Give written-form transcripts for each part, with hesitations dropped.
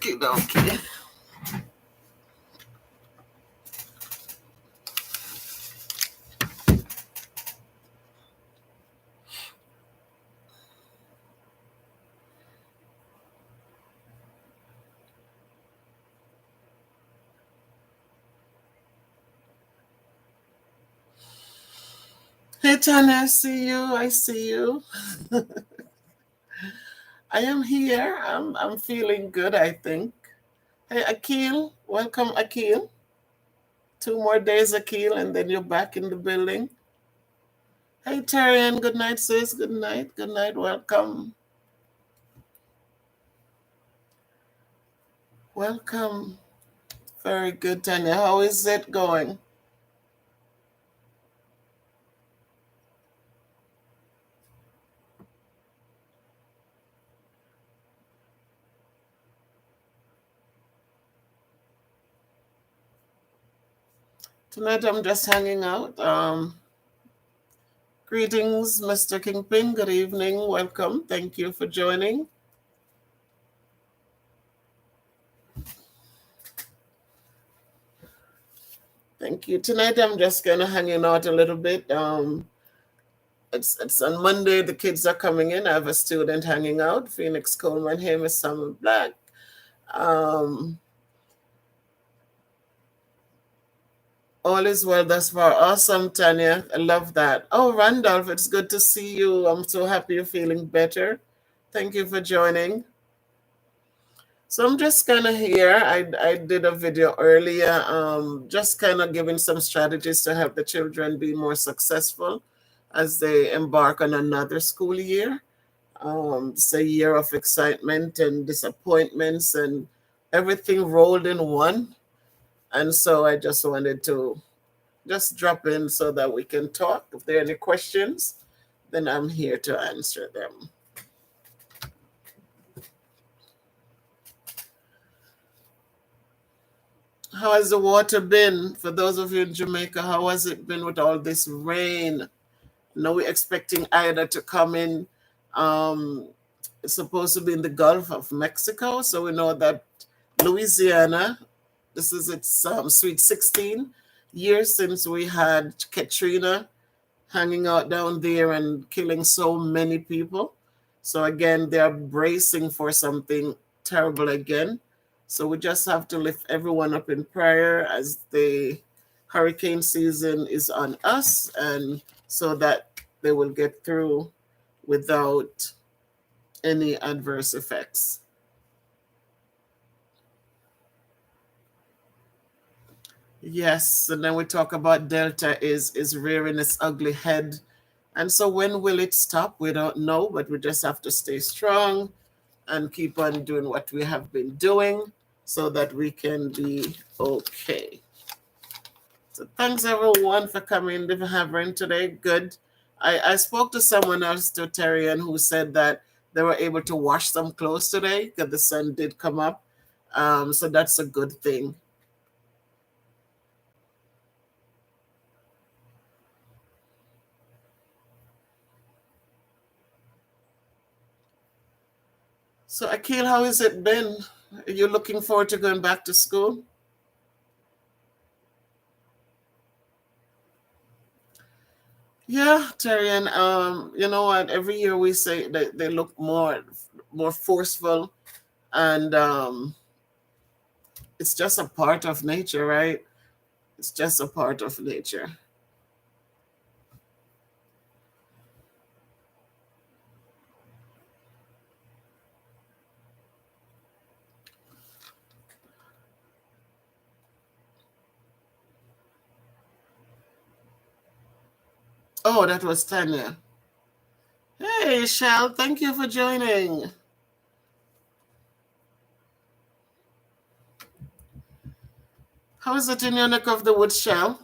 Okay, okay. Hey Tanya, I see you. I see you. I am here. I'm feeling good, I think. Hey Akil, welcome Akil. 2 more days, Akil, and then you're back in the building. Hey Tarian, good night, sis. Good night. Good night. Welcome. Welcome. Very good, Tanya. How is it going? Tonight I'm just hanging out. Greetings, Mr. Kingpin. Good evening. Welcome. Thank you for joining. Thank you. Tonight I'm just kind of hanging out a little bit. It's on Monday. The kids are coming in. I have a student hanging out. Phoenix Coleman, here, Miss Summer Black. All is well thus far. Awesome, Tanya. I love that. Oh, Randolph, it's good to see you. I'm so happy you're feeling better. Thank you for joining. So I'm just kind of here. I did a video earlier, just kind of giving some strategies to help the children be more successful as they embark on another school year. It's a year of excitement and disappointments and everything rolled in one. And so I just wanted to just drop in so that we can talk. If there are any questions, then I'm here to answer them. How has the water been? For those of you in Jamaica, how has it been with all this rain? Now we're expecting Ida to come in. It's supposed to be in the Gulf of Mexico. So we know that Louisiana, this is its sweet 16 years since we had Katrina hanging out down there and killing so many people. So again, they're bracing for something terrible again. So we just have to lift everyone up in prayer as the hurricane season is on us, and so that they will get through without any adverse effects. Yes, and then we talk about Delta is rearing its ugly head. And so when will it stop? We don't know, but we just have to stay strong and keep on doing what we have been doing so that we can be okay. So thanks everyone for coming to Havering today. Good. I spoke to someone else, to Terrian, who said that they were able to wash some clothes today because the sun did come up. So that's a good thing. So Akil, how has it been? Are you looking forward to going back to school? Yeah, Terrian. You know what? Every year we say that they look more forceful, and it's just a part of nature, right? It's just a part of nature. Oh, that was Tanya. Hey, Shell, thank you for joining. How is it in your neck of the woods, Shell?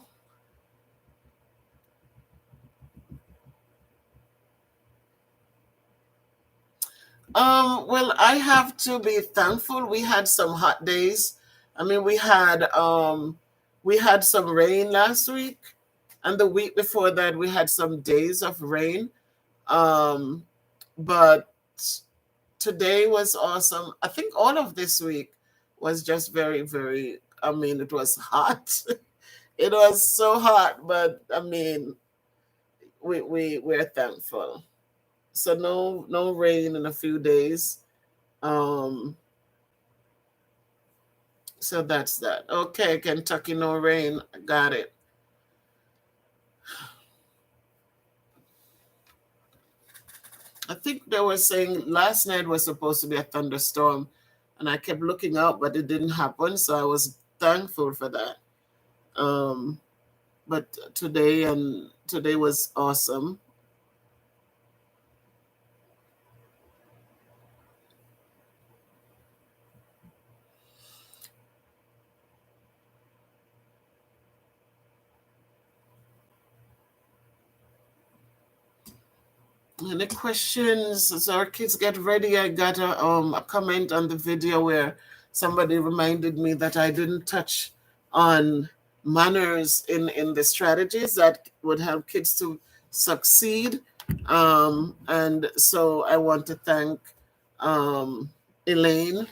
Well, I have to be thankful. We had some hot days. I mean, we had some rain last week, and the week before that we had some days of rain. But today was awesome. I think all of this week was just very, very, I mean, it was hot. It was so hot, but I mean, we're thankful. So no rain in a few days. Um, so that's that. Okay, Kentucky, no rain. Got it. I think they were saying last night was supposed to be a thunderstorm, and I kept looking out, but it didn't happen. So I was thankful for that. Um, but today was awesome. Any questions? As our kids get ready, I got a comment on the video where somebody reminded me that I didn't touch on manners in the strategies that would help kids to succeed. And so I want to thank um, Elaine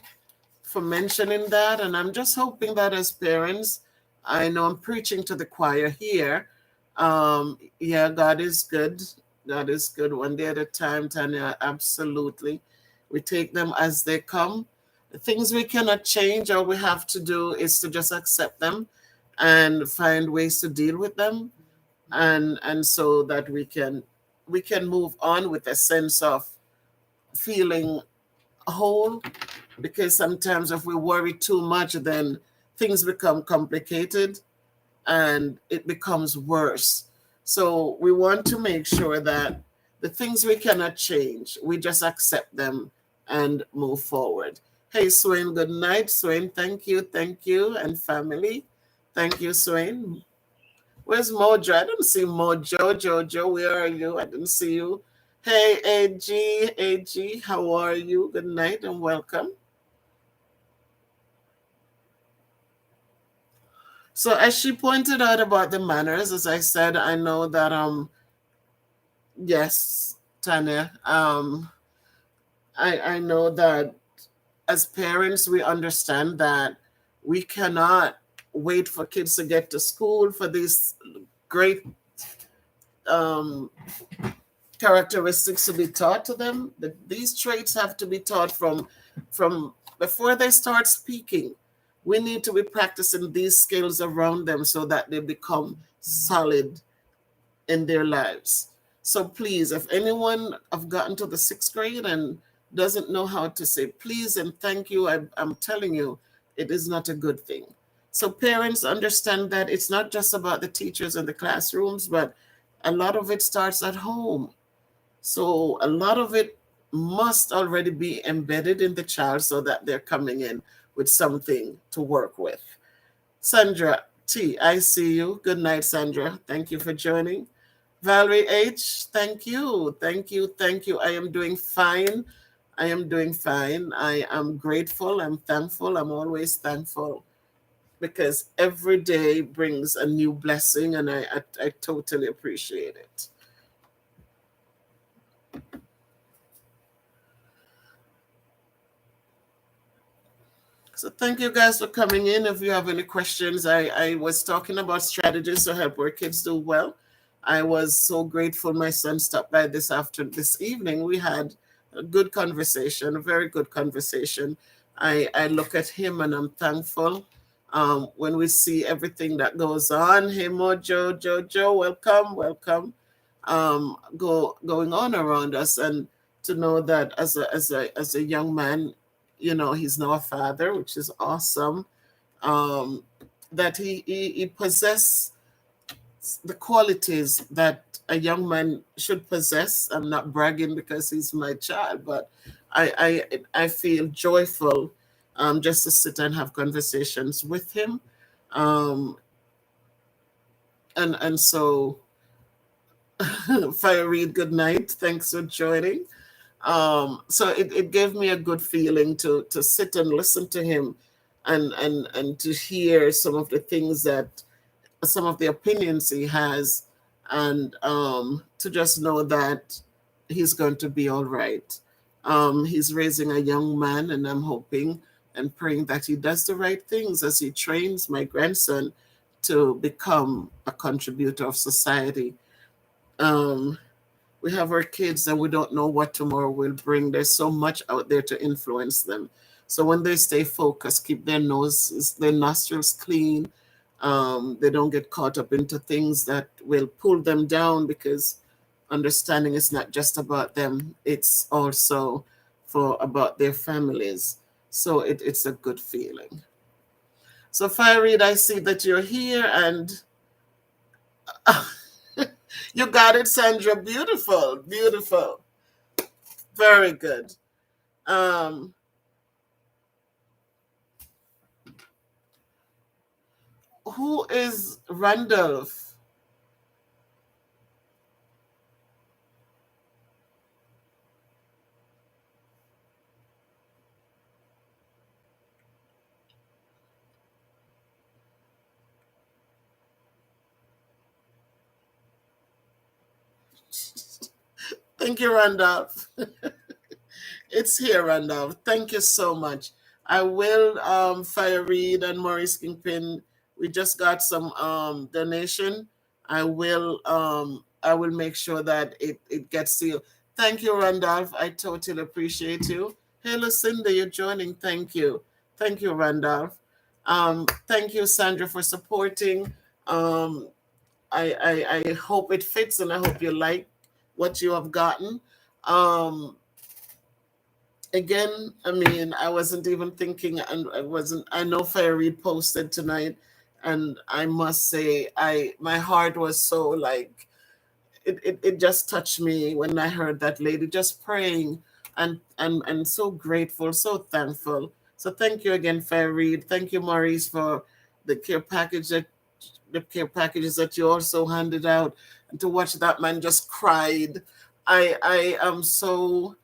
for mentioning that. And I'm just hoping that as parents, I know I'm preaching to the choir here. Yeah, God is good. God is good. One day at a time, Tanya, absolutely. We take them as they come. The things we cannot change, all we have to do is to just accept them and find ways to deal with them. And so that we can move on with a sense of feeling whole, because sometimes if we worry too much, then things become complicated and it becomes worse. So we want to make sure that the things we cannot change, we just accept them and move forward. Hey, Swain, good night. Swain, thank you, and family. Thank you, Swain. Where's Mojo? I didn't see Mojo. Jojo, where are you? I didn't see you. Hey, AG, how are you? Good night and welcome. So as she pointed out about the manners, as I said, I know that yes, Tanya, I know that as parents we understand that we cannot wait for kids to get to school for these great um characteristics to be taught to them. These traits have to be taught from before they start speaking. We need to be practicing these skills around them so that they become solid in their lives. So please, if anyone have gotten to the 6th grade and doesn't know how to say please and thank you, I'm telling you, it is not a good thing. So parents understand that it's not just about the teachers and the classrooms, but a lot of it starts at home. So a lot of it must already be embedded in the child so that they're coming in with something to work with. Sandra T, I see you. Good night, Sandra. Thank you for joining. Valerie H, thank you. Thank you. I am doing fine. I am doing fine. I am grateful. I'm thankful. I'm always thankful because every day brings a new blessing, and I totally appreciate it. So thank you guys for coming in. If you have any questions, I was talking about strategies to help our kids do well. I was so grateful my son stopped by this evening. We had a good conversation, a very good conversation. I look at him and I'm thankful. When we see everything that goes on, hey Mojo, Jojo, welcome. Going on around us, and to know that as a young man, he's now a father, which is awesome. Um, that he possess the qualities that a young man should possess. I'm not bragging because he's my child, but I feel joyful just to sit and have conversations with him. Um, and so, Fire Reed, good night. Thanks for joining. So it gave me a good feeling to sit and listen to him, and to hear some of the opinions he has, and to just know that he's going to be all right. He's raising a young man, and I'm hoping and praying that he does the right things as he trains my grandson to become a contributor of society. Um, we have our kids and we don't know what tomorrow will bring. There's so much out there to influence them. So when they stay focused, keep their noses, their nostrils clean, they don't get caught up into things that will pull them down, because understanding is not just about them, it's also for about their families. So it's a good feeling. So Farid, I see that you're here, and you got it, Sandra. Beautiful, beautiful. Very good. Um, who is Randolph? Thank you, Randolph. It's here, Randolph. Thank you so much. I will Fire Reed and Maurice Kingpin. We just got some donation. I will make sure that it gets to you. Thank you, Randolph. I totally appreciate you. Hey, Lucinda, you're joining. Thank you. Thank you, Randolph. Thank you, Sandra, for supporting. Um, I hope it fits, and I hope you like what you have gotten. Um, Again, I mean, I wasn't even thinking, and I know Fairy posted tonight, and I must say, my heart was so like, it just touched me when I heard that lady just praying, and so grateful, so thankful. So thank you again, Fairy. Thank you, Maurice, for the care package that the care packages that you also handed out, and to watch that man just cried. I am so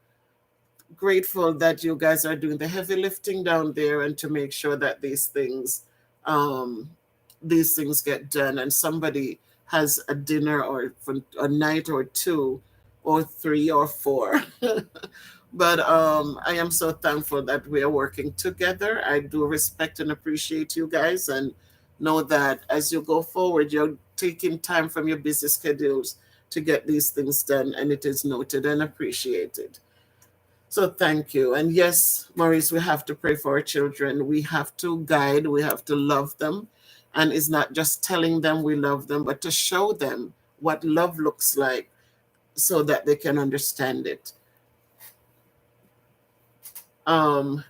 grateful that you guys are doing the heavy lifting down there, and to make sure that um, these things get done, and somebody has a dinner, or for a night or two or three or four. But I am so thankful that we are working together. I do respect and appreciate you guys, and know that as you go forward, you're taking time from your busy schedules to get these things done, and it is noted and appreciated. So thank you. And yes, Maurice, we have to pray for our children. We have to guide, we have to love them. And it's not just telling them we love them, but to show them what love looks like, so that they can understand it. Um,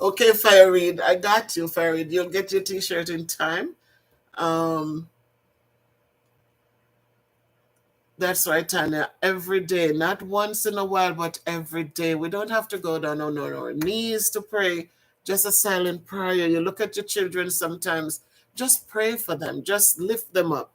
okay, Fireweed, I got you, Fireweed. You'll get your t-shirt in time. Um, That's right, Tanya. Every day, not once in a while, but every day. We don't have to go down on our knees to pray. Just a silent prayer. You look at your children sometimes, just pray for them, just lift them up.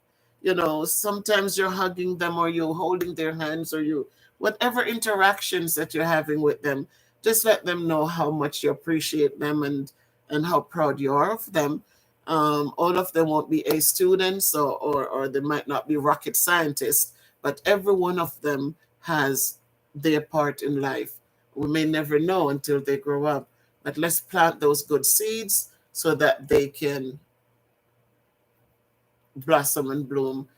Sometimes you're hugging them, or you're holding their hands, or whatever interactions that you're having with them, just let them know how much you appreciate them, and how proud you are of them. All of them won't be A students, or they might not be rocket scientists, but every one of them has their part in life. We may never know until they grow up, but let's plant those good seeds so that they can blossom and bloom.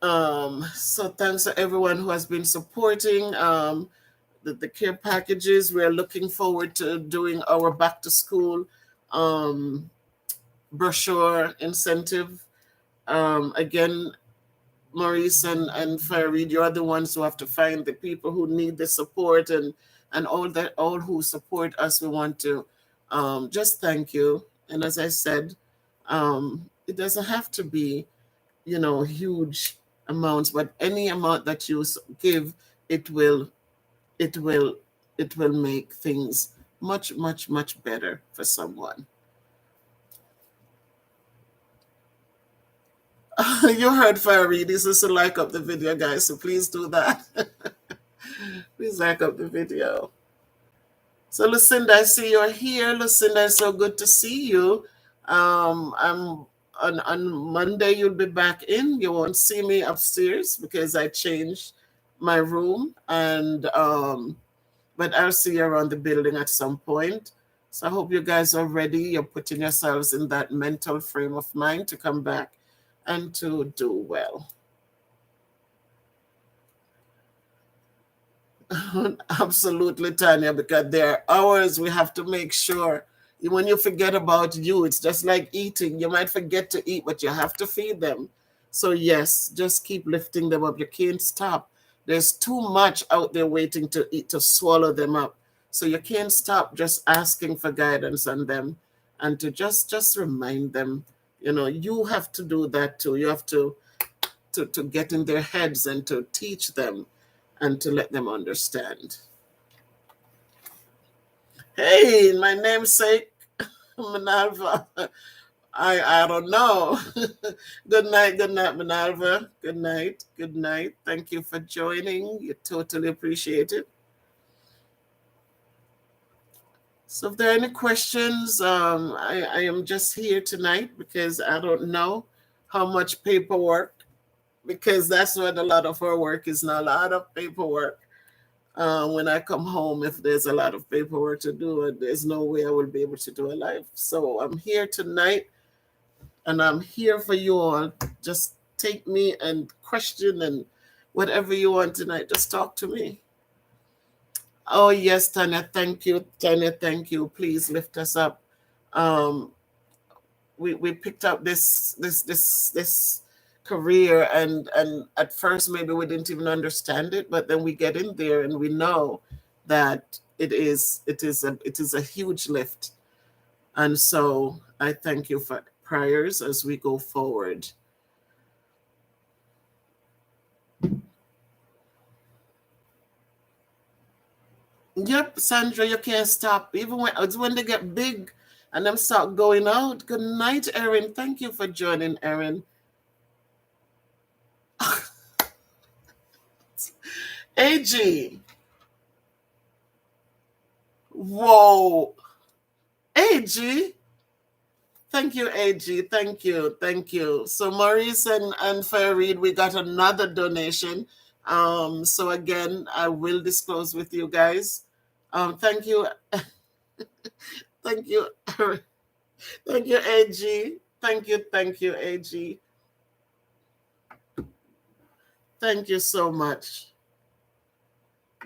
So thanks to everyone who has been supporting the care packages. We're looking forward to doing our back to school um, brochure incentive. Again, Maurice and Farid, you're the ones who have to find the people who need the support, and all who support us. We want to just thank you. And as I said, it doesn't have to be, huge amounts, but any amount that you give, it will it will it will make things much, much, much better for someone. You heard Farid. This is to like up the video, guys, so please do that. Please like up the video. So Lucinda, I see you're here. Lucinda, it's so good to see you. I'm on Monday. You'll be back in. You won't see me upstairs because I changed my room, and but I'll see you around the building at some point. So I hope you guys are ready. You're putting yourselves in that mental frame of mind to come back and to do well. Absolutely, Tanya, because there are hours we have to make sure. When you forget about you, it's just like eating. You might forget to eat, but you have to feed them. So, yes, just keep lifting them up. You can't stop. There's too much out there waiting to eat, to swallow them up. So, you can't stop just asking for guidance on them and to just remind them, you have to do that too. You have to get in their heads and to teach them and to let them understand. Hey, my namesake, Minerva. I don't know. Good night, Minerva. Good night, good night. Thank you for joining. You totally appreciate it. So if there are any questions, I am just here tonight because I don't know how much paperwork, because that's what a lot of our work is now, a lot of paperwork. When I come home, if there's a lot of paperwork to do, there's no way I will be able to do a live. So I'm here tonight, and I'm here for you all. Just take me and question and whatever you want tonight. Just talk to me. Oh yes, Tanya, thank you. Tanya, thank you. Please lift us up. Um, we picked up this career, and at first maybe we didn't even understand it, but then we get in there and we know that it is a huge lift. And so I thank you for prayers as we go forward. Yep, Sandra, you can't stop. Even when they get big and them start going out. Good night, Erin. Thank you for joining, Erin. AG. Whoa. AG. Thank you, AG. Thank you. Thank you. So Maurice and Farid, we got another donation. So again, I will disclose with you guys. Thank you. Thank you. Thank you, AG. Thank you, AG. Thank you so much.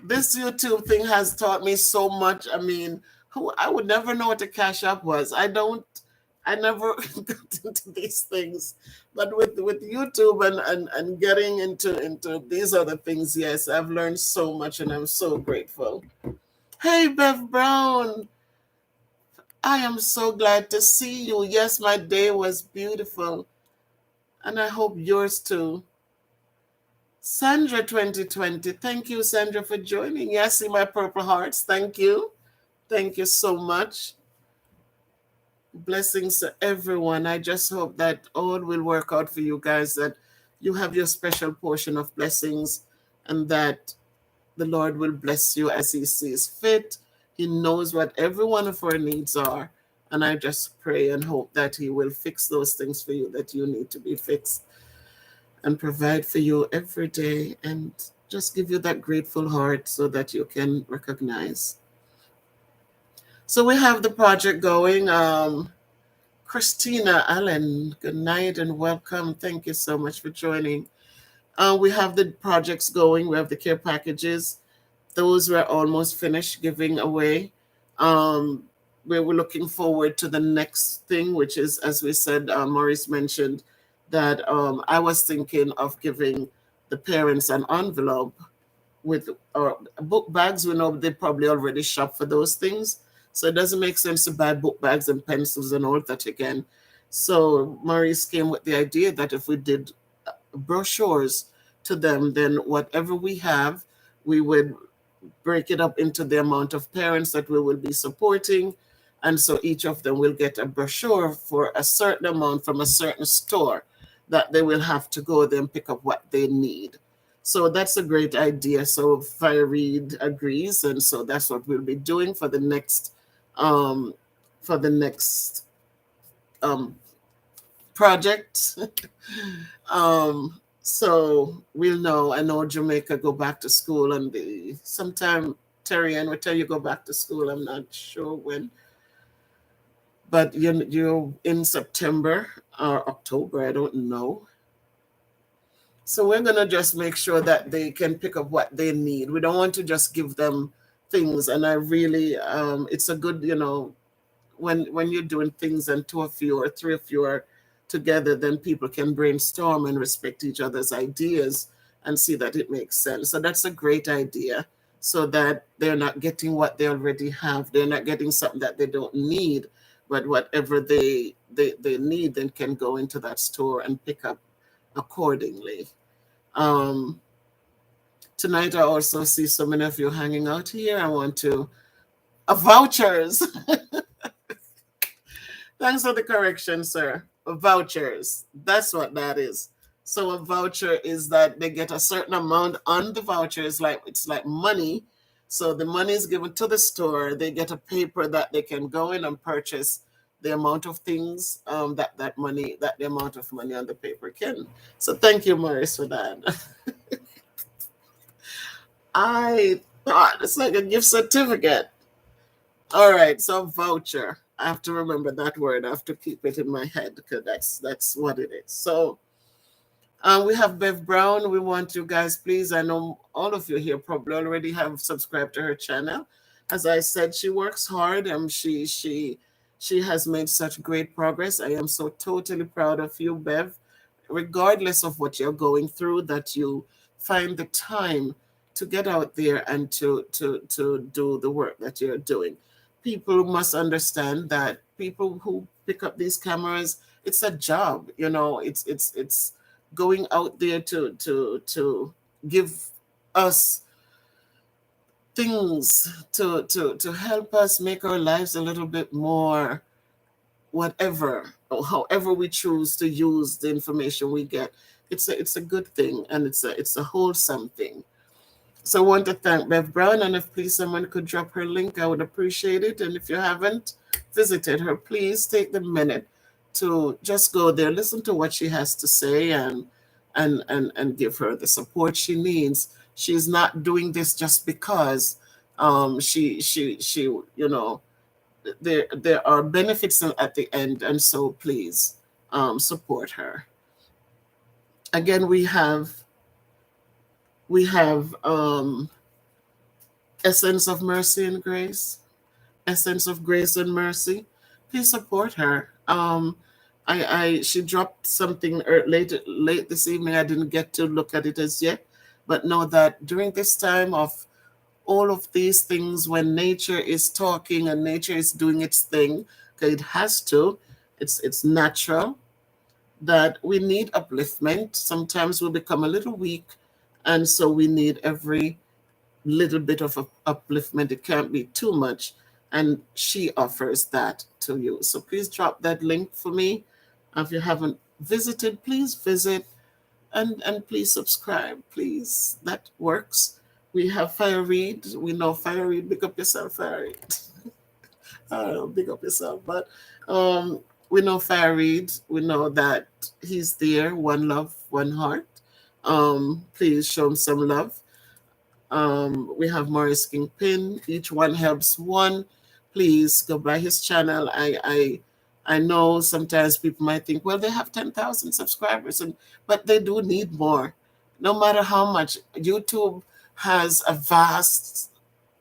This YouTube thing has taught me so much. I mean, I would never know what a Cash App was. I never got into these things. But with YouTube and getting into these other things, yes, I've learned so much and I'm so grateful. Hey, Bev Brown. I am so glad to see you. Yes, my day was beautiful. And I hope yours too. Sandra 2020. Thank you, Sandra, for joining. Yes, see my purple hearts. Thank you. Thank you so much. Blessings to everyone. I just hope that all will work out for you guys, that you have your special portion of blessings, and that the Lord will bless you as He sees fit. He knows what every one of our needs are. And I just pray and hope that He will fix those things for you that you need to be fixed, and provide for you every day, and just give you that grateful heart so that you can recognize. So we have the project going. Christina Allen, good night and welcome. Thank you so much for joining. We have the projects going. We have the care packages. Those were almost finished giving away. We were looking forward to the next thing, which is, as we said, Maurice mentioned that I was thinking of giving the parents an envelope with book bags. We know they probably already shop for those things. So it doesn't make sense to buy book bags and pencils and all that again. So Maurice came with the idea that if we did brochures to them, then whatever we have, we would break it up into the amount of parents that we will be supporting. And so each of them will get a brochure for a certain amount from a certain store that they will have to go there and pick up what they need. So that's a great idea. So Farid agrees, and so that's what we'll be doing for the next um, um, project. So we'll know. I know Jamaica go back to school on the sometime. Terry Ann will tell you go back to school. I'm not sure when, but you're in September or October. I don't know. So we're gonna just make sure that they can pick up what they need. We don't want to just give them things. And I really, it's a good, when you're doing things and two of you or three of you are together, then people can brainstorm and respect each other's ideas and see that it makes sense. So that's a great idea, so that they're not getting what they already have. They're not getting something that they don't need, but whatever they need, then can go into that store and pick up accordingly. Um, Tonight, I also see so many of you hanging out here. I want to vouchers. Thanks for the correction, sir. Vouchers. That's what that is. So a voucher is that they get a certain amount on the voucher. It's like money. So the money is given to the store. They get a paper that they can go in and purchase the amount of things that the amount of money on the paper can. So thank you, Maurice, for that. I thought it's like a gift certificate. All right, so voucher. I have to remember that word. I have to keep it in my head because that's what it is. So we have Bev Brown. We want you guys, please. I know all of you here probably already have subscribed to her channel. As I said, she works hard and she has made such great progress. I am so totally proud of you, Bev, regardless of what you're going through, that you find the time to get out there and to do the work that you're doing. People must understand that people who pick up these cameras, it's a job. It's going out there to give us things to help us make our lives a little bit more whatever or however we choose to use the information we get. It's a good thing, and it's a wholesome thing. So I want to thank Bev Brown, and if please someone could drop her link, I would appreciate it. And if you haven't visited her, please take the minute to just go there, listen to what she has to say, and give her the support she needs. She's not doing this just because she there are benefits at the end, and so please support her. Again, we have Essence of Mercy and Grace, Essence of Grace and Mercy. Please support her. I she dropped something late this evening. I didn't get to look at it as yet, but know that during this time of all of these things, when nature is talking and nature is doing its thing, because it has to, it's natural, that we need upliftment. Sometimes we become a little weak, and so we need every little bit of upliftment. It can't be too much, and she offers that to you. So please drop that link for me. If you haven't visited, please visit, and please subscribe, please. That works. We have Fire Read. We know Fire Read. Big up yourself, Fire Read. I don't know, big up yourself. But we know Fire Read. We know that he's there. One love, one heart. Please show him some love. We have Maurice Kingpin. Each one helps one. Please go by his channel. I know sometimes people might think, well, they have 10,000 subscribers, but they do need more. No matter how much, YouTube has a vast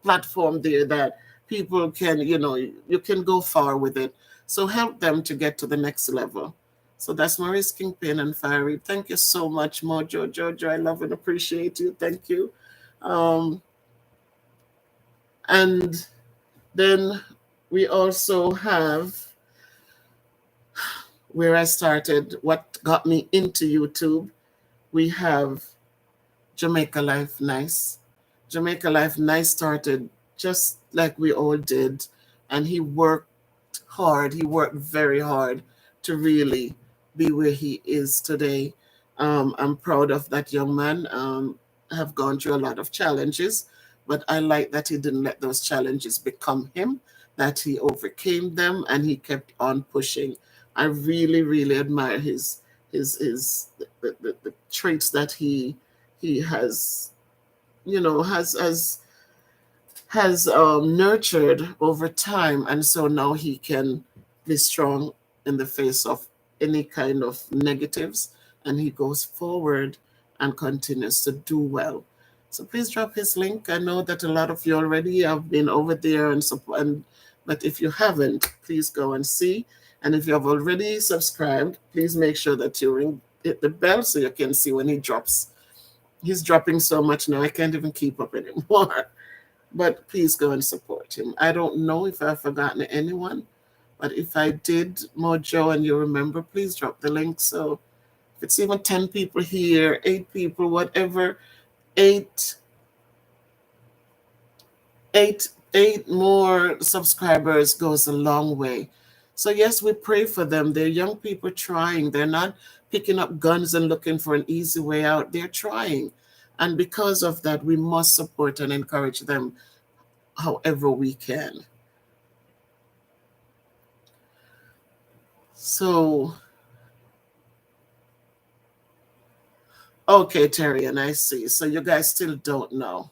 platform there that people can, you can go far with it. So help them to get to the next level. So that's Maurice Kingpin and Fiery. Thank you so much, Mojo Jojo. I love and appreciate you. Thank you. And then we also have where I started, what got me into YouTube. We have Jamaica Life Nice. Jamaica Life Nice started just like we all did, and he worked hard. He worked very hard to really be where he is today. I'm proud of that young man. Have gone through a lot of challenges, but I like that he didn't let those challenges become him, that he overcame them and he kept on pushing. I really, really admire his his the traits that he has, has nurtured over time, and so now he can be strong in the face of any kind of negatives, and he goes forward and continues to do well. So please drop his link. I know that a lot of you already have been over there and support, but if you haven't, please go and see. And if you have already subscribed, please make sure that you hit the bell so you can see when he drops. He's dropping so much now, I can't even keep up anymore. But please go and support him. I don't know if I've forgotten anyone, but if I did, Mojo, and you remember, please drop the link. So if it's even 10 people here, 8 people, whatever, eight more subscribers goes a long way. So yes, we pray for them. They're young people trying. They're not picking up guns and looking for an easy way out. They're trying. And because of that, we must support and encourage them however we can. So, okay, Terry, and I see. So you guys still don't know.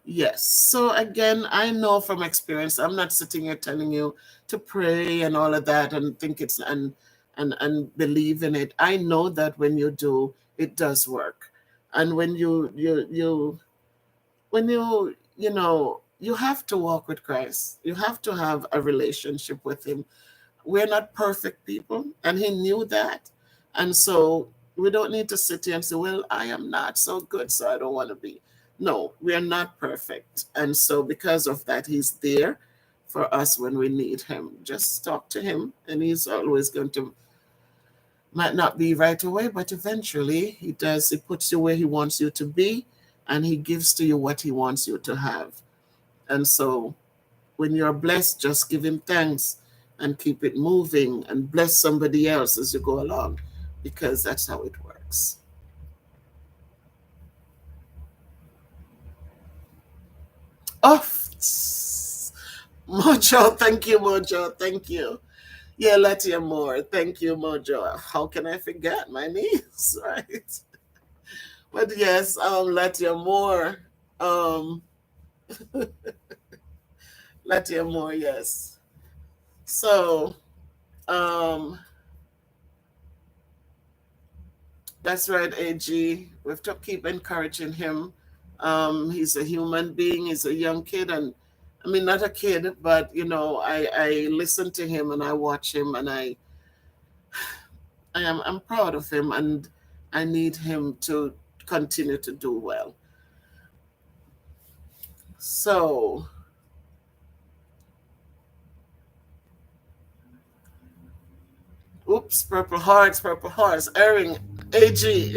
Yes. So again, I know from experience, I'm not sitting here telling you to pray and all of that and think it's and believe in it. I know that when you do, it does work. And when you have to walk with Christ. You have to have a relationship with him. We're not perfect people, and he knew that. And so we don't need to sit here and say, well, I am not so good, so I don't want to be. No, we are not perfect. And so because of that, he's there for us when we need him. Just talk to him, and he's always going to, might not be right away, but eventually he does. He puts you where he wants you to be, and he gives to you what he wants you to have. And so when you're blessed, just give him thanks and keep it moving and bless somebody else as you go along, because that's how it works. Oh, Mojo, thank you, Mojo, thank you. Yeah, Latia Moore, thank you, Mojo. How can I forget my niece, right? But yes, Latia Moore, um, Latia Moore, yes. So, um, that's right, AG. We have to keep encouraging him. He's a human being. He's a young kid, and I mean, not a kid, but I listen to him and I watch him, and I'm proud of him, and I need him to continue to do well. So, oops, purple hearts, Erin, AG.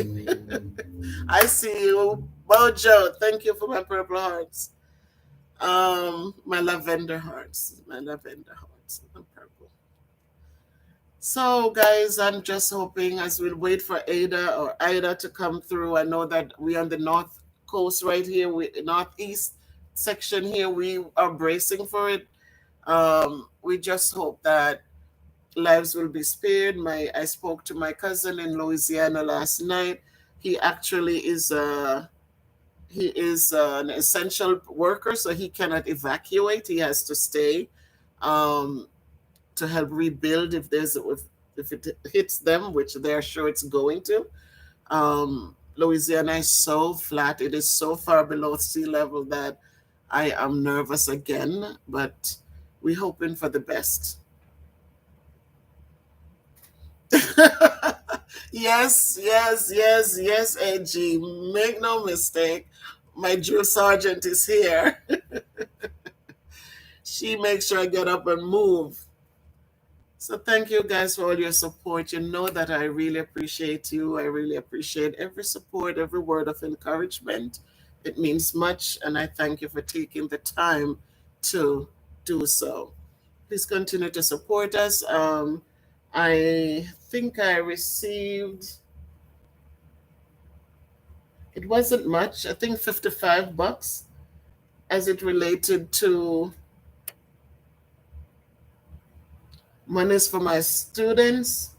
I see you, Mojo. Thank you for my purple hearts. My lavender hearts, and purple. So, guys, I'm just hoping as we'll wait for Ada or Ida to come through. I know that we on the north coast right here, we northeast section here, we are bracing for it. We just hope that lives will be spared. I spoke to my cousin in Louisiana last night. He actually is an essential worker, so he cannot evacuate. He has to stay um, to help rebuild if it hits them, which they're sure it's going to. Louisiana is so flat; it is so far below sea level that I am nervous again. But we're hoping for the best. Yes, yes, yes, yes, AG. Make no mistake. My drill sergeant is here. She makes sure I get up and move. So thank you guys for all your support. You know that I really appreciate you. I really appreciate every support, every word of encouragement. It means much, and I thank you for taking the time to do so. Please continue to support us. I think I received, it wasn't much, I think $55 as it related to One is for my students.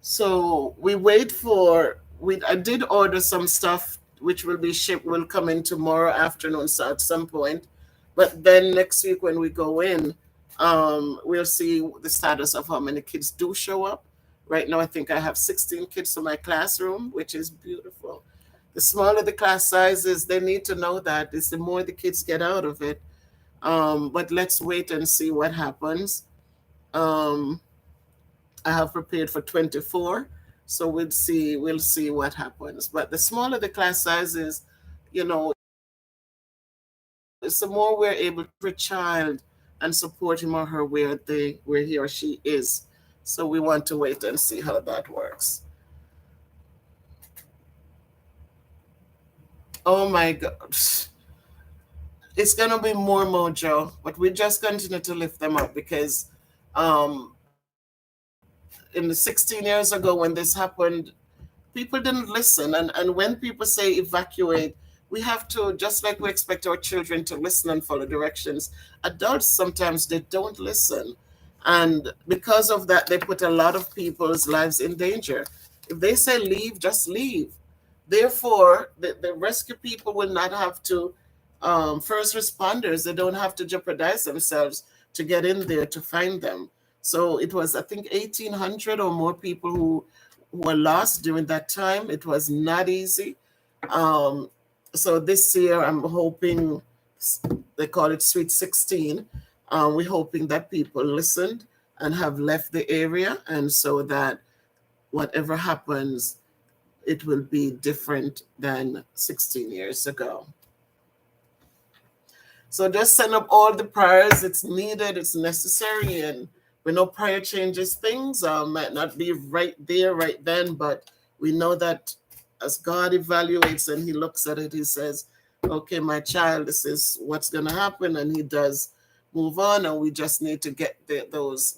So we wait for I did order some stuff which will be shipped, will come in tomorrow afternoon, so at some point. But then next week when we go in, we'll see the status of how many kids do show up. Right now I think I have 16 kids in my classroom, which is beautiful. The smaller the class sizes, they need to know that is the more the kids get out of it. But let's wait and see what happens. Um, I have prepared for 24. So we'll see what happens. But the smaller the class size is, you know, it's the more we're able to every child and support him or her where he or she is. So we want to wait and see how that works. Oh my God. It's gonna be more mojo, but we just continue to lift them up because um in the 16 years ago when this happened, people didn't listen. And when people say evacuate, we have to, just like we expect our children to listen and follow directions, adults sometimes they don't listen. And because of that, they put a lot of people's lives in danger. If they say leave, just leave. Therefore, the rescue people will not have to, first responders, they don't have to jeopardize themselves to get in there to find them. So it was, I think, 1,800 or more people who were lost during that time. It was not easy. Um, so this year, I'm hoping, they call it Sweet 16. We're hoping that people listened and have left the area, and so that whatever happens, it will be different than 16 years ago. So just send up all the prayers. It's needed, it's necessary, and we know prayer changes things. Might not be right there, right then, but we know that as God evaluates and He looks at it, He says, "Okay, my child, this is what's going to happen," and He does move on. And we just need to get those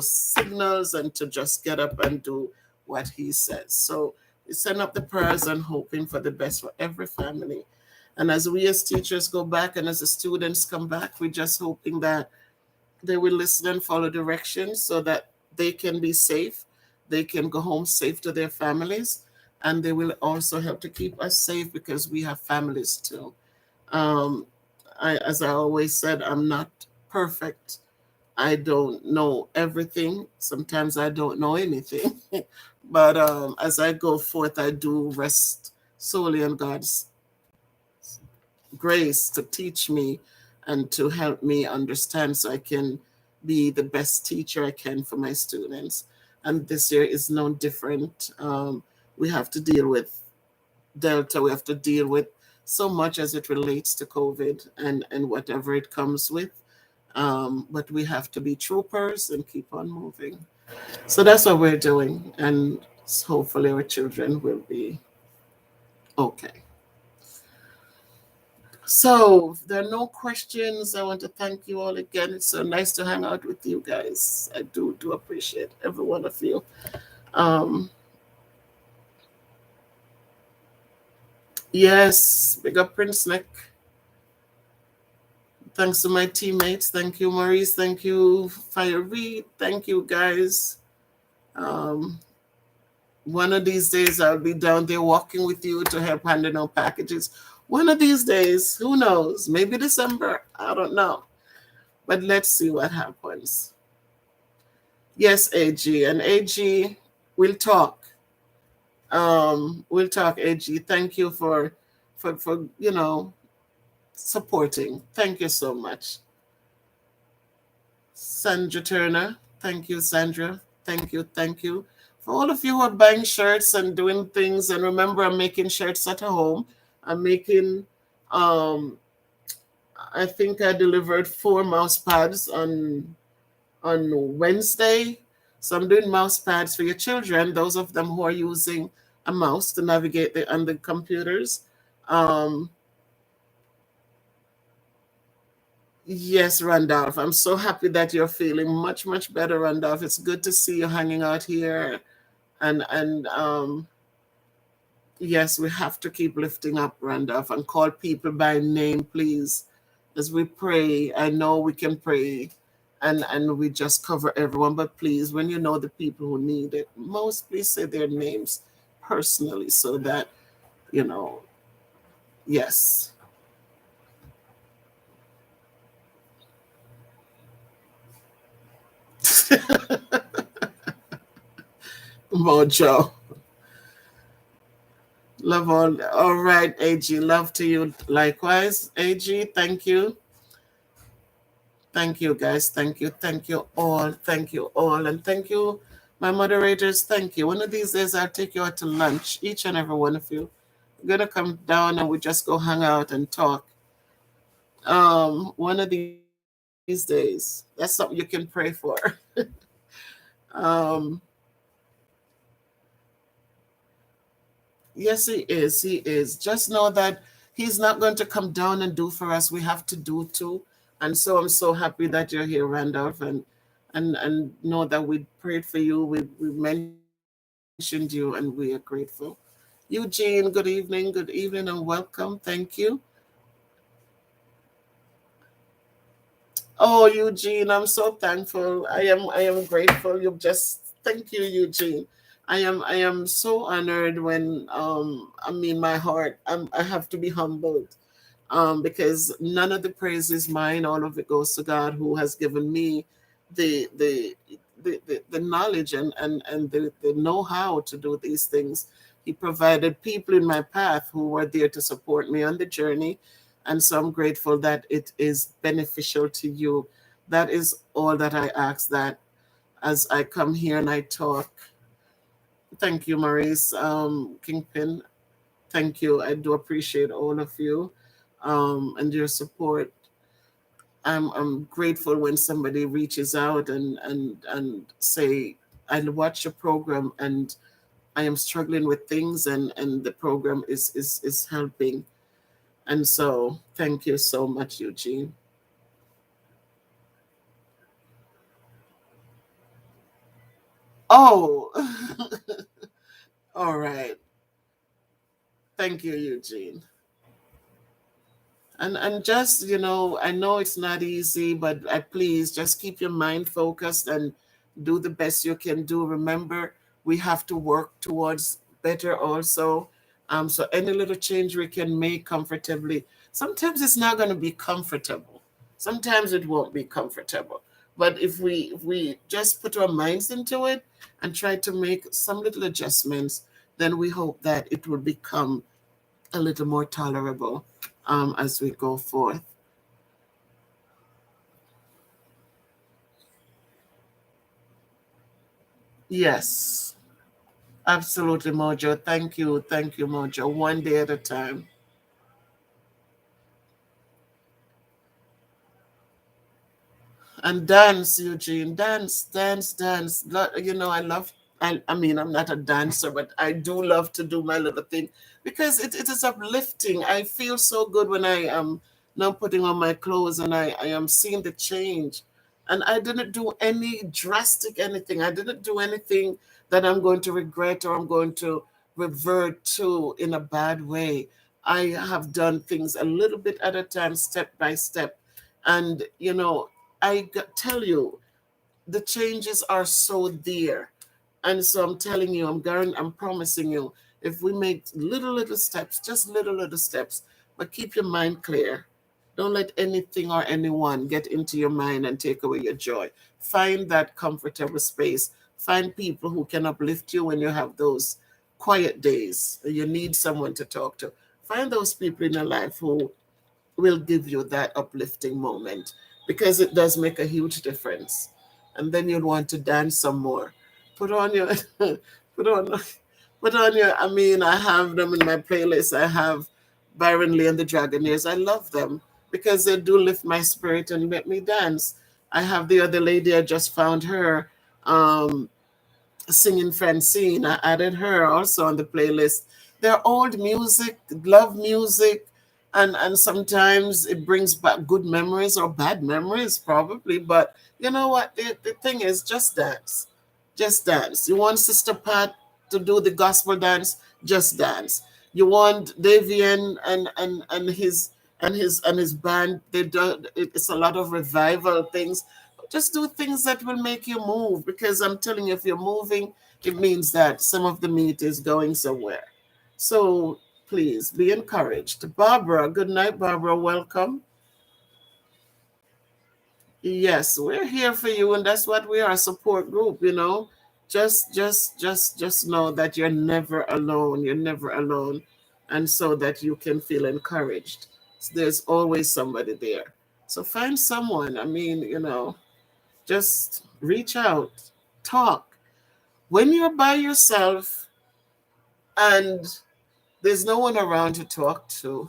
signals and to just get up and do what He says. So we send up the prayers and hoping for the best for every family. And as we as teachers go back and as the students come back, we're just hoping that they will listen and follow directions so that they can be safe. They can go home safe to their families. And they will also help to keep us safe because we have families too. Um, as I always said, I'm not perfect. I don't know everything. Sometimes I don't know anything. But as I go forth, I do rest solely on God's grace to teach me and to help me understand so I can be the best teacher I can for my students. And this year is no different. We have to deal with Delta, we have to deal with so much as it relates to COVID and whatever it comes with. But we have to be troopers and keep on moving. So that's what we're doing. And hopefully our children will be okay. So, if there are no questions, I want to thank you all again. It's so nice to hang out with you guys. I do appreciate every one of you. Um, yes, big up Prince Nick. Thanks to my teammates. Thank you, Maurice. Thank you, Fire Reed. Thank you, guys. Um, one of these days, I'll be down there walking with you to help handing out packages. One of these days, who knows? Maybe December. I don't know. But let's see what happens. Yes, AG. And AG, we'll talk. We'll talk, AG. Thank you for supporting. Thank you so much. Sandra Turner. Thank you, Sandra. Thank you, thank you. For all of you who are buying shirts and doing things, and remember, I'm making shirts at home. I'm making I think I delivered 4 mouse pads on Wednesday. So I'm doing mouse pads for your children, those of them who are using a mouse to navigate on the computers. Um, yes, Randolph, I'm so happy that you're feeling much, much better, Randolph. It's good to see you hanging out here. And yes, we have to keep lifting up, Randolph, and call people by name, please, as we pray. I know we can pray and we just cover everyone. But please, when you know the people who need it most, please say their names personally so that you know. Yes. Mojo. Love all right, AG. Love to you likewise, AG. Thank you. Thank you, guys. Thank you. Thank you all. Thank you all. And thank you, my moderators. Thank you. One of these days, I'll take you out to lunch, each and every one of you. We're going to come down and we just go hang out and talk. One of these days. That's something you can pray for. um, yes, he is. He is. Just know that he's not going to come down and do for us. We have to do too. And so I'm so happy that you're here, Randolph, and know that we prayed for you. We mentioned you, and we are grateful. Eugene, good evening. Good evening, and welcome. Thank you. Oh, Eugene, I'm so thankful. I am grateful. You just thank you, Eugene. I am so honored when I mean my heart. I have to be humbled because none of the praise is mine. All of it goes to God, who has given me the the the knowledge and the know-how to do these things. He provided people in my path who were there to support me on the journey, and so I'm grateful that it is beneficial to you. That is all that I ask. That as I come here and I talk. Thank you, Maurice, Kingpin. Thank you. I do appreciate all of you and your support. I'm grateful when somebody reaches out and say, I watch your program and I am struggling with things and the program is helping. And so thank you so much, Eugene. Oh, all right. Thank you, Eugene. And just I know it's not easy, but please just keep your mind focused and do the best you can do. Remember, we have to work towards better also. So any little change we can make comfortably. Sometimes it's not going to be comfortable. Sometimes it won't be comfortable. But if we just put our minds into it and try to make some little adjustments, then we hope that it will become a little more tolerable as we go forth. Yes, absolutely, Mojo. Thank you, Mojo. One day at a time. And dance, Eugene, dance, dance, dance. I love. I mean, I'm not a dancer, but I do love to do my little thing because it is uplifting. I feel so good when I am now putting on my clothes and I am seeing the change. And I didn't do any drastic anything. I didn't do anything that I'm going to regret or I'm going to revert to in a bad way. I have done things a little bit at a time, step by step. And, tell you, the changes are so there. And so I'm telling you, I'm promising you, if we make little steps, just little steps, but keep your mind clear. Don't let anything or anyone get into your mind and take away your joy. Find that comfortable space. Find people who can uplift you when you have those quiet days. You need someone to talk to. Find those people in your life who will give you that uplifting moment because it does make a huge difference. And then you'll want to dance some more. Put on your put on put on your I mean, I have them in my playlist. I have Byron Lee and the Dragonaires. I love them because they do lift my spirit and make me dance. I have the other lady, I just found her. Um, Singing Francine. I added her also on the playlist. They're old music, love music, and sometimes it brings back good memories or bad memories, probably. But you know what? The thing is, just dance. Just dance. You want Sister Pat to do the gospel dance? Just dance. You want Davian and his band? They do. It's a lot of revival things. just do things that will make you move, because I'm telling you, if you're moving, it means that some of the meat is going somewhere. So please be encouraged. Barbara, good night, Barbara. Welcome. Yes, we're here for you, and that's what we are, a support group, you know. Just know that you're never alone. You're never alone. And so that you can feel encouraged. So there's always somebody there. So find someone. I mean, you know, just reach out, talk. When you're by yourself and there's no one around to talk to,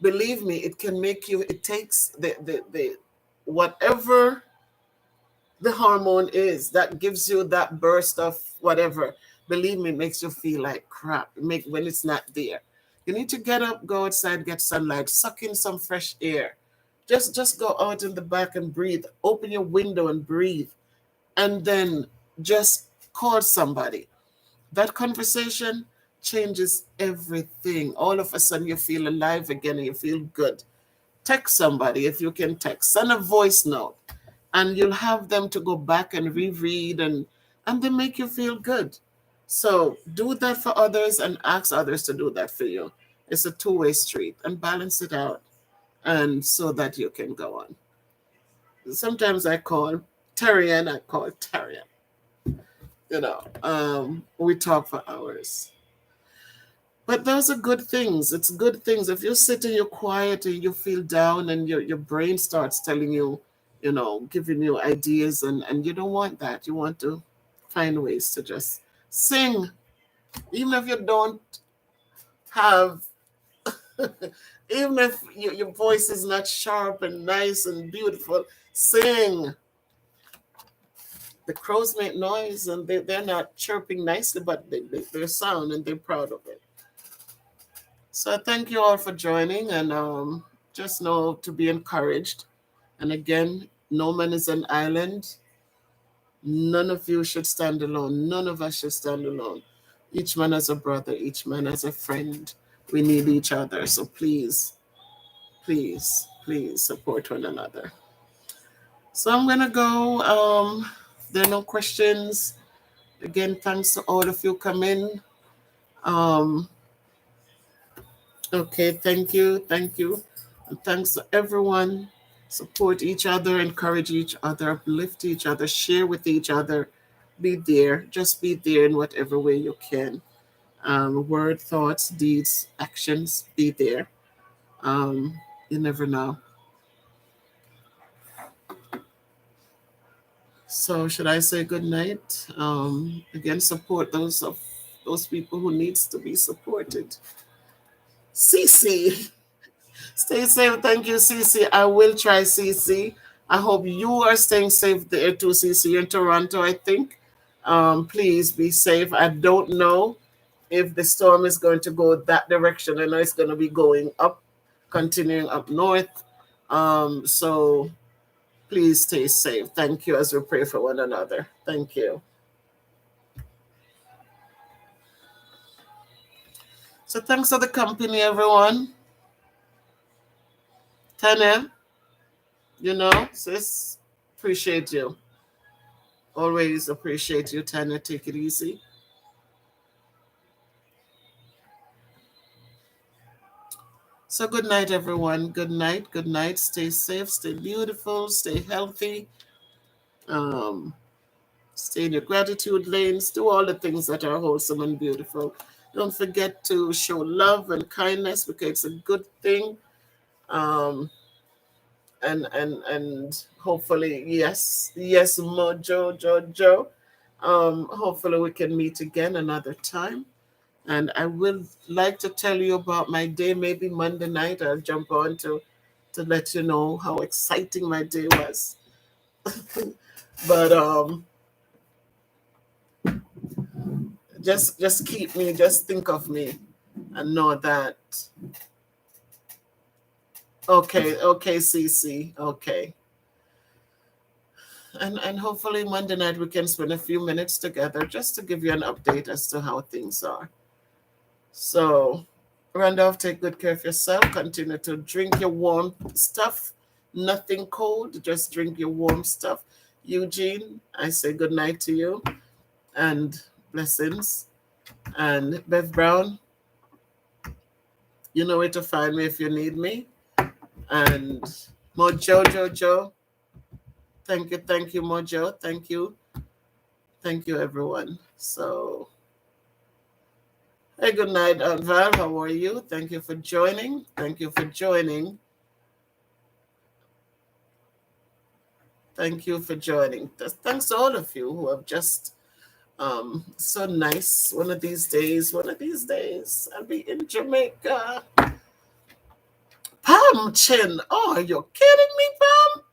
believe me, it can make you, it takes the whatever the hormone is that gives you that burst of whatever, believe me, makes you feel like crap. When it's not there, you need to get up, go outside, get sunlight, suck in some fresh air. Just go out in the back and breathe. Open your window and breathe, and then just call somebody. That conversation changes everything. All of a sudden you feel alive again and you feel good. Text somebody if you can text. Send a voice note, and you'll have them to go back and reread, and they make you feel good. So do that for others and ask others to do that for you. It's a two-way street, and balance it out, and so that you can go on. Sometimes I call Terrian, I call Terrian. You know, we talk for hours. But those are good things. It's good things. If you're sitting, you're quiet, and you feel down, and your brain starts telling you, you know, giving you ideas, and you don't want that. You want to find ways to just sing. Even if you don't have, even if your voice is not sharp and nice and beautiful, sing. The crows make noise, and they're not chirping nicely, but they're sound, and they're proud of it. So thank you all for joining, and just know to be encouraged. And again, no man is an island. None of you should stand alone. None of us should stand alone. Each man has a brother, each man has a friend. We need each other. So please, please, please support one another. So I'm going to go. There are no questions. Again, thanks to all of you coming. Okay, thank you. Thank you. And thanks to everyone. Support each other, encourage each other, uplift each other, share with each other. Be there. Just be there in whatever way you can. Word, thoughts, deeds, actions, be there. You never know. So should I say good night? Again, support those people who needs to be supported. CC. Stay safe. Thank you, CC. I will try, CC. I hope you are staying safe there too, CC. You're in Toronto, I think. Please be safe. I don't know if the storm is going to go that direction. I know it's going to be going up, continuing up north. So please stay safe. Thank you as we pray for one another. Thank you. So thanks for the company, everyone. Tanya, you know, sis, appreciate you. Always appreciate you, Tanya. Take it easy. So good night, everyone. Good night. Good night. Stay safe. Stay beautiful. Stay healthy. Stay in your gratitude lanes. Do all the things that are wholesome and beautiful. Don't forget to show love and kindness, because it's a good thing. And hopefully, yes, Mojo. Hopefully we can meet again another time. And I would like to tell you about my day. Maybe Monday night I'll jump on to let you know how exciting my day was. But just keep me, just think of me, and know that. Okay, CC, okay. And hopefully Monday night we can spend a few minutes together just to give you an update as to how things are. So, Randolph, take good care of yourself. Continue to drink your warm stuff. nothing cold. Just drink your warm stuff. Eugene, I say good night to you and blessings. And Bev Brown, you know where to find me if you need me. And Mojo Jojo, thank you, Mojo. Thank you, everyone. So, hey, good night, Aunt Val. How are you? Thank you for joining. Thank you for joining. Thank you for joining. Thanks to all of you who have just so nice. One of these days, I'll be in Jamaica. Pam Chin. Oh, are you kidding me, Pam?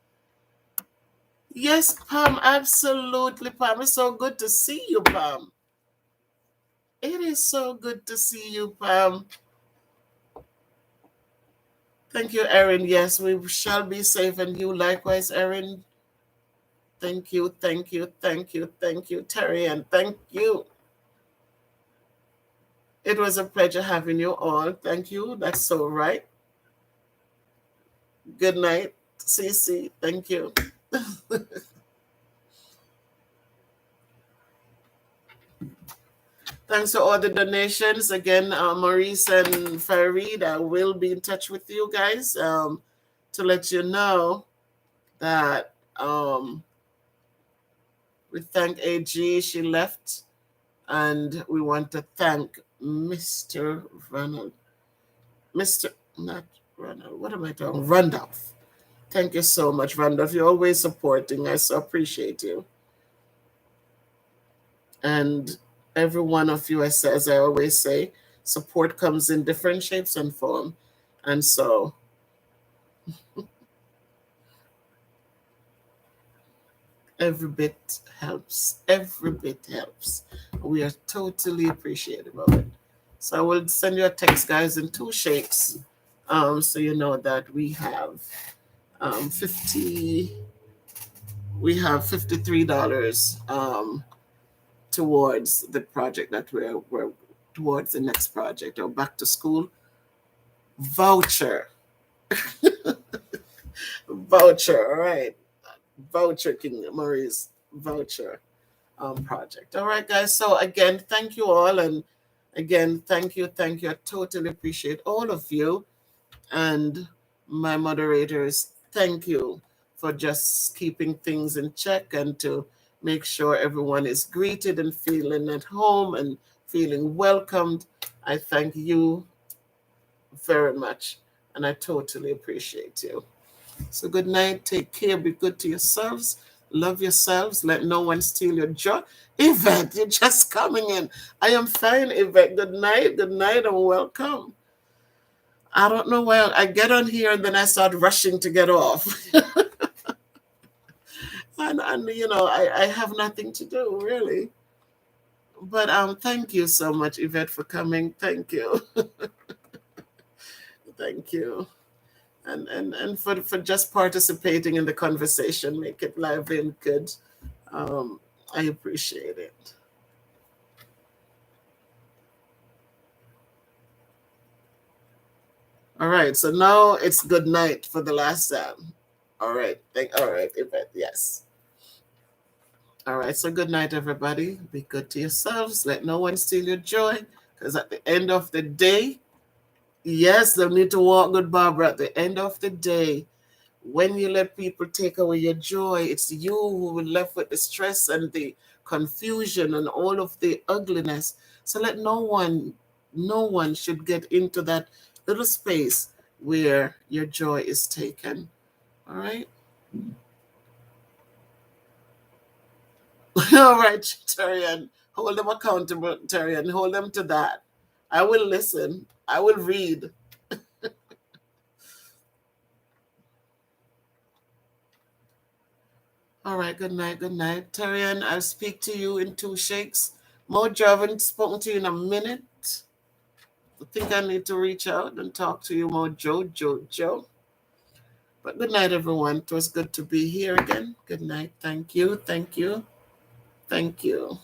Yes, Pam, absolutely, Pam. It's so good to see you, Pam. It is so good to see you, Pam. Thank you, Erin. Yes, we shall be safe, and you likewise, Erin. Thank you, thank you, thank you, thank you, Terry, and thank you. It was a pleasure having you all. Thank you. That's so right. Good night, Cece. Thank you. Thanks for all the donations. Again, Maurice and Farid, I will be in touch with you guys to let you know that we thank AG. She left. And we want to thank Mr. Ronald. Not Ronald. What am I talking? Randolph. Thank you so much, Randolph. You're always supporting. I so appreciate you. And every one of you, as I always say, support comes in different shapes and form. And so every bit helps. Every bit helps. We are totally appreciative of it. So I will send you a text, guys, in two shapes. So you know that we have 50. We have $53 towards the project that we're towards the next project, or back to school voucher. Voucher, all right. Voucher, King Murray's voucher project. All right, guys. So again, thank you all, and again, thank you. I totally appreciate all of you, and my moderators. Thank you for just keeping things in check and to make sure everyone is greeted and feeling at home and feeling welcomed. I thank you very much, and I totally appreciate you. So good night. Take care. Be good to yourselves. Love yourselves. Let no one steal your joy. Yvette, you're just coming in. I am fine, Yvette. Good night. Good night and welcome. I don't know why I get on here and then I start rushing to get off. and you know, I have nothing to do, really. But thank you so much, Yvette, for coming. Thank you. Thank you. And for just participating in the conversation, make it lively and good. I appreciate it. All right, so now it's good night for the last time. All right, Yvette, yes. All right, so good night, everybody. Be good to yourselves. Let no one steal your joy, because at the end of the day, yes, they need to walk good, Barbara. At the end of the day, when you let people take away your joy, it's you who will left with the stress and the confusion and all of the ugliness. So let no one should get into that little space where your joy is taken. All right? All right, Terian. Hold them accountable, Terian. Hold them to that. I will listen. I will read. All right, good night, Terian, I'll speak to you in two shakes. Mojo, I haven't spoken to you in a minute. I think I need to reach out and talk to you, Mojo, Jojo. But good night, everyone. It was good to be here again. Good night. Thank you. Thank you. Thank you.